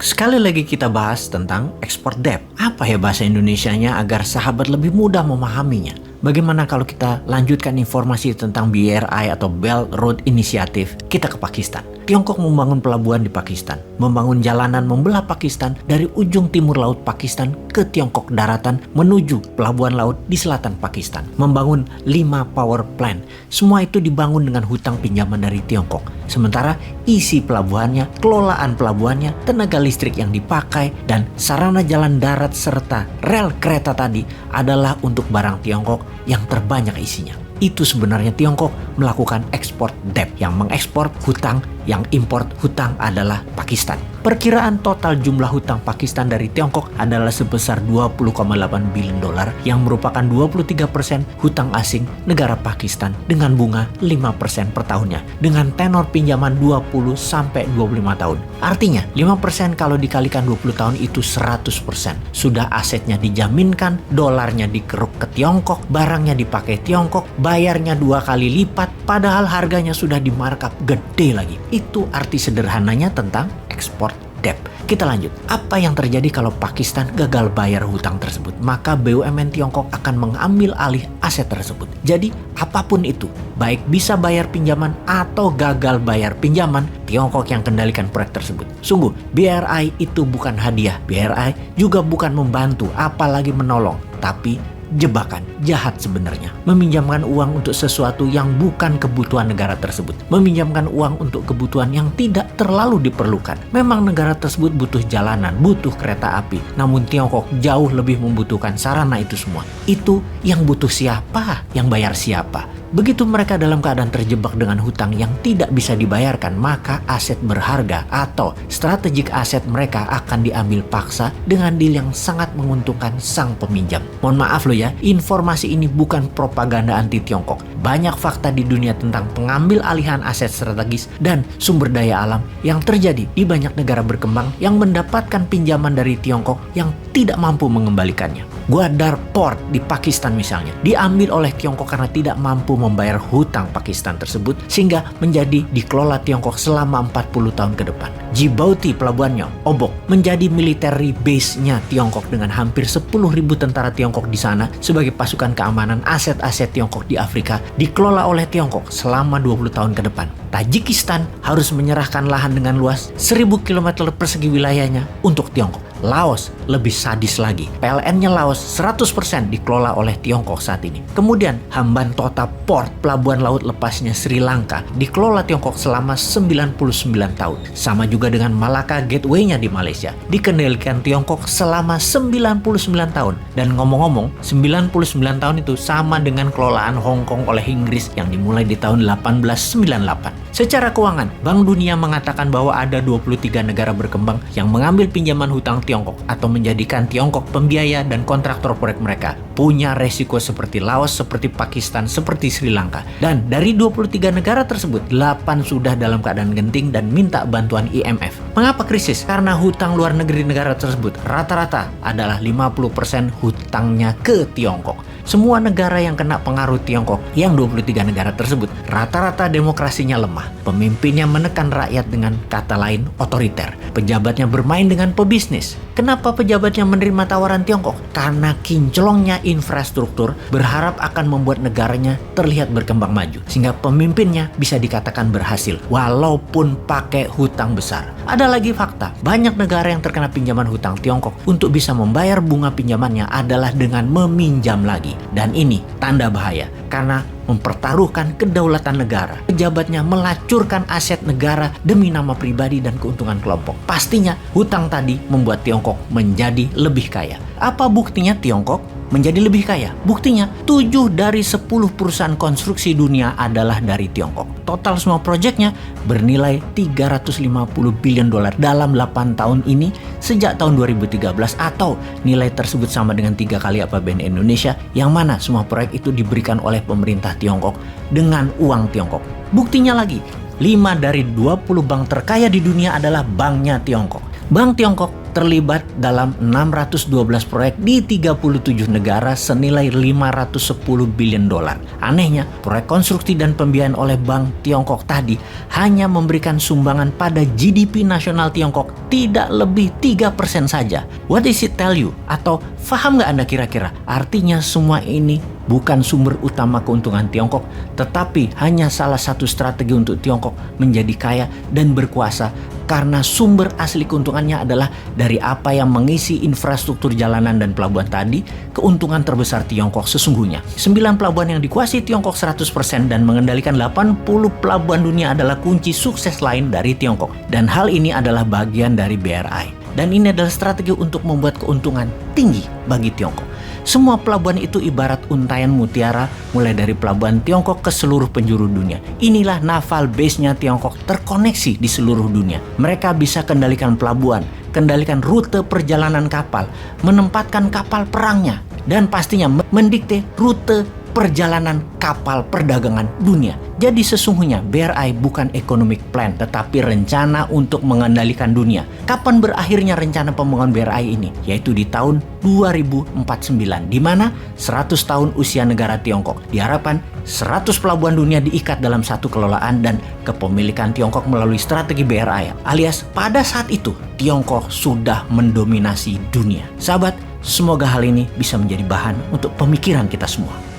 Sekali lagi kita bahas tentang export debt. Apa ya bahasa Indonesianya agar sahabat lebih mudah memahaminya? Bagaimana kalau kita lanjutkan informasi tentang BRI atau Belt Road Initiative, kita ke Pakistan. Tiongkok membangun pelabuhan di Pakistan, membangun jalanan membelah Pakistan dari ujung timur laut Pakistan ke Tiongkok daratan menuju pelabuhan laut di selatan Pakistan. Membangun 5 power plant. Semua itu dibangun dengan hutang pinjaman dari Tiongkok. Sementara isi pelabuhannya, kelolaan pelabuhannya, tenaga listrik yang dipakai, dan sarana jalan darat serta rel kereta tadi adalah untuk barang Tiongkok yang terbanyak isinya. Itu sebenarnya Tiongkok melakukan ekspor debt. Yang mengekspor hutang, yang import hutang adalah Pakistan. Perkiraan total jumlah hutang Pakistan dari Tiongkok adalah sebesar 20,8 bilion dolar yang merupakan 23% hutang asing negara Pakistan dengan bunga 5% per tahunnya dengan tenor pinjaman 20 sampai 25 tahun. Artinya 5% kalau dikalikan 20 tahun itu 100%. Sudah asetnya dijaminkan, dolarnya dikeruk ke Tiongkok, barangnya dipakai Tiongkok, bayarnya 2 kali lipat padahal harganya sudah di markup gede lagi. Itu arti sederhananya tentang ekspor debt. Kita lanjut. Apa yang terjadi kalau Pakistan gagal bayar hutang tersebut? Maka BUMN Tiongkok akan mengambil alih aset tersebut. Jadi apapun itu, baik bisa bayar pinjaman atau gagal bayar pinjaman, Tiongkok yang kendalikan proyek tersebut. Sungguh, BRI itu bukan hadiah. BRI juga bukan membantu, apalagi menolong. Tapi jebakan, jahat sebenarnya. Meminjamkan uang untuk sesuatu yang bukan kebutuhan negara tersebut. Meminjamkan uang untuk kebutuhan yang tidak terlalu diperlukan. Memang negara tersebut butuh jalanan, butuh kereta api. Namun Tiongkok jauh lebih membutuhkan sarana itu semua. Itu yang butuh siapa? Yang bayar siapa? Begitu mereka dalam keadaan terjebak dengan hutang yang tidak bisa dibayarkan, maka aset berharga atau strategik aset mereka akan diambil paksa dengan deal yang sangat menguntungkan sang peminjam. Mohon maaf loh ya, informasi ini bukan propaganda anti Tiongkok. Banyak fakta di dunia tentang pengambil alihan aset strategis dan sumber daya alam yang terjadi di banyak negara berkembang yang mendapatkan pinjaman dari Tiongkok yang tidak mampu mengembalikannya. Gwadar Port di Pakistan misalnya diambil oleh Tiongkok karena tidak mampu membayar hutang Pakistan tersebut sehingga menjadi dikelola Tiongkok selama 40 tahun ke depan. Djibouti pelabuhannya, Obok, menjadi military base-nya Tiongkok dengan hampir 10.000 tentara Tiongkok di sana sebagai pasukan keamanan aset-aset Tiongkok di Afrika dikelola oleh Tiongkok selama 20 tahun ke depan. Tajikistan harus menyerahkan lahan dengan luas 1.000 km persegi wilayahnya untuk Tiongkok. Laos lebih sadis lagi. PLN-nya Laos 100% dikelola oleh Tiongkok saat ini. Kemudian Hambantota Port, pelabuhan laut lepasnya Sri Lanka, dikelola Tiongkok selama 99 tahun. Sama juga dengan Malacca Gateway-nya di Malaysia, dikendalikan Tiongkok selama 99 tahun. Dan ngomong-ngomong, 99 tahun itu sama dengan kelolaan Hong Kong oleh Inggris yang dimulai di tahun 1898. Secara keuangan, Bank Dunia mengatakan bahwa ada 23 negara berkembang yang mengambil pinjaman hutang Tiongkok atau menjadikan Tiongkok pembiaya dan kontraktor proyek mereka. Punya resiko seperti Laos, seperti Pakistan, seperti Sri Lanka. Dan dari 23 negara tersebut, 8 sudah dalam keadaan genting dan minta bantuan IMF. Mengapa krisis? Karena hutang luar negeri negara tersebut rata-rata adalah 50% hutangnya ke Tiongkok. Semua negara yang kena pengaruh Tiongkok, yang 23 negara tersebut, rata-rata demokrasinya lemah. Pemimpinnya menekan rakyat dengan kata lain otoriter. Pejabatnya bermain dengan pebisnis. Kenapa pejabatnya menerima tawaran Tiongkok? Karena kinclongnya infrastruktur berharap akan membuat negaranya terlihat berkembang maju. Sehingga pemimpinnya bisa dikatakan berhasil, walaupun pakai hutang besar. Ada lagi fakta, banyak negara yang terkena pinjaman hutang Tiongkok untuk bisa membayar bunga pinjamannya adalah dengan meminjam lagi. Dan ini tanda bahaya, karena mempertaruhkan kedaulatan negara. Pejabatnya melacurkan aset negara demi nama pribadi dan keuntungan kelompok. Pastinya hutang tadi membuat Tiongkok menjadi lebih kaya. Apa buktinya Tiongkok menjadi lebih kaya? Buktinya 7 dari 10 perusahaan konstruksi dunia adalah dari Tiongkok. Total semua proyeknya bernilai 350 bilion dolar dalam 8 tahun ini sejak tahun 2013, atau nilai tersebut sama dengan 3 kali APBN Indonesia, yang mana semua proyek itu diberikan oleh pemerintah Tiongkok dengan uang Tiongkok. Buktinya lagi, 5 dari 20 bank terkaya di dunia adalah banknya Tiongkok. Bank Tiongkok terlibat dalam 612 proyek di 37 negara senilai 510 billion dolar. Anehnya, proyek konstruksi dan pembiayaan oleh Bank Tiongkok tadi hanya memberikan sumbangan pada GDP nasional Tiongkok tidak lebih 3% saja. What does it tell you? Atau paham nggak Anda kira-kira? Artinya semua ini bukan sumber utama keuntungan Tiongkok, tetapi hanya salah satu strategi untuk Tiongkok menjadi kaya dan berkuasa, karena sumber asli keuntungannya adalah dari apa yang mengisi infrastruktur jalanan dan pelabuhan tadi. Keuntungan terbesar Tiongkok sesungguhnya. 9 pelabuhan yang dikuasai Tiongkok 100% dan mengendalikan 80 pelabuhan dunia adalah kunci sukses lain dari Tiongkok. Dan hal ini adalah bagian dari BRI. Dan ini adalah strategi untuk membuat keuntungan tinggi bagi Tiongkok. Semua pelabuhan itu ibarat untaian mutiara, mulai dari pelabuhan Tiongkok ke seluruh penjuru dunia. Inilah naval base-nya Tiongkok terkoneksi di seluruh dunia. Mereka bisa kendalikan pelabuhan, kendalikan rute perjalanan kapal, menempatkan kapal perangnya, dan pastinya mendikte rute perjalanan kapal perdagangan dunia. Jadi sesungguhnya BRI bukan economic plan, tetapi rencana untuk mengendalikan dunia. Kapan berakhirnya rencana pembangunan BRI ini? Yaitu di tahun 2049, di mana 100 tahun usia negara Tiongkok. Diharapkan 100 pelabuhan dunia diikat dalam satu kelolaan dan kepemilikan Tiongkok melalui strategi BRI. Alias pada saat itu Tiongkok sudah mendominasi dunia. Sahabat, semoga hal ini bisa menjadi bahan untuk pemikiran kita semua.